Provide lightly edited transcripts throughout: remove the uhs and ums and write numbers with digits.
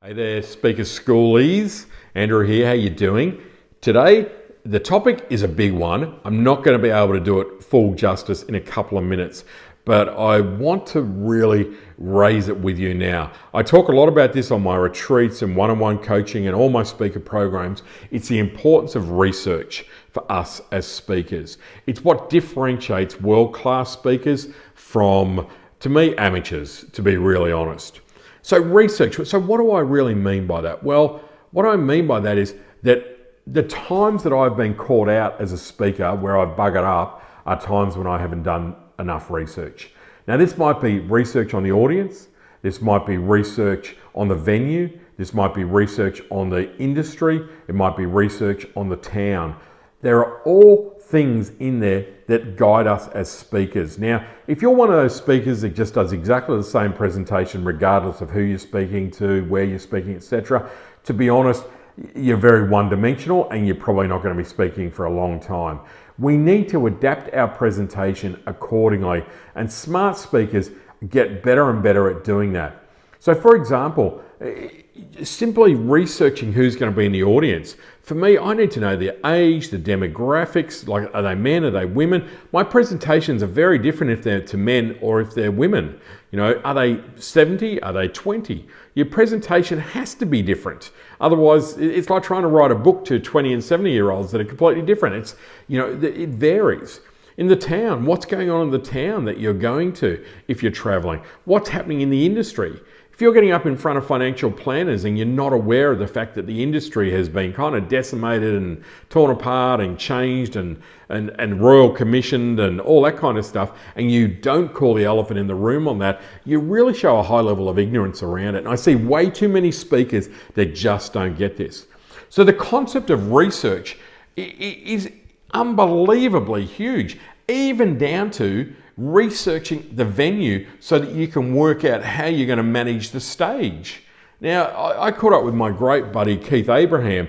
Hey there, Speaker Schoolies. Andrew here, how you doing? Today, the topic is a big one. I'm not going to be able to do it full justice in a couple of minutes, but I want to really raise it with you now. I talk a lot about this on my retreats and one-on-one coaching and all my speaker programs. It's the importance of research for us as speakers. It's what differentiates world-class speakers from, to me, amateurs, to be really honest. So research, so what do I really mean by that? Well, what I mean by that is that the times that I've been caught out as a speaker where I've buggered up are times when I haven't done enough research. Now this might be research on the audience, this might be research on the venue, this might be research on the industry, it might be research on the town. There are all things in there that guide us as speakers. Now, if you're one of those speakers that just does exactly the same presentation regardless of who you're speaking to, where you're speaking, etc., to be honest, you're very one-dimensional and you're probably not going to be speaking for a long time. We need to adapt our presentation accordingly, and smart speakers get better and better at doing that. So for example, simply researching who's going to be in the audience. For me, I need to know their age, the demographics, like are they men, are they women? My presentations are very different if they're to men or if they're women. You know, are they 70? Are they 20? Your presentation has to be different. Otherwise, it's like trying to write a book to 20 and 70-year-olds that are completely different. It's, you know, it varies. In the town, what's going on in the town that you're going to if you're traveling? What's happening in the industry? If you're getting up in front of financial planners and you're not aware of the fact that the industry has been kind of decimated and torn apart and changed and royal commissioned and all that kind of stuff, and you don't call the elephant in the room on that, you really show a high level of ignorance around it. And I see way too many speakers that just don't get this. So the concept of research is unbelievably huge, even down to researching the venue so that you can work out how you're going to manage the stage. Now, I caught up with my great buddy Keith Abraham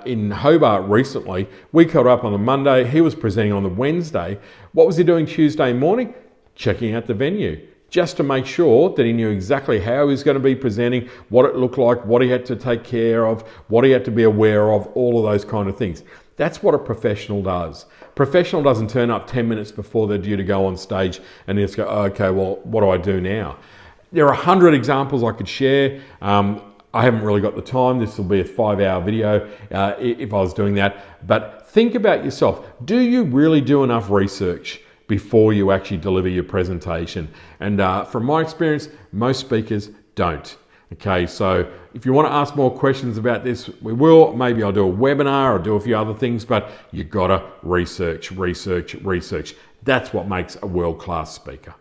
in Hobart recently. We caught up on the Monday, he was presenting on the Wednesday. What was he doing Tuesday morning? Checking out the venue, just to make sure that he knew exactly how he was going to be presenting, what it looked like, what he had to take care of, what he had to be aware of, all of those kind of things. That's what a professional does. Professional doesn't turn up 10 minutes before they're due to go on stage and just go, oh, okay, well, what do I do now? There are 100 examples I could share. I haven't really got the time. This will be a 5-hour video if I was doing that. But think about yourself. Do you really do enough research before you actually deliver your presentation? And from my experience, most speakers don't. Okay, so if you want to ask more questions about this, we will. Maybe I'll do a webinar or do a few other things, but you gotta research. That's what makes a world-class speaker.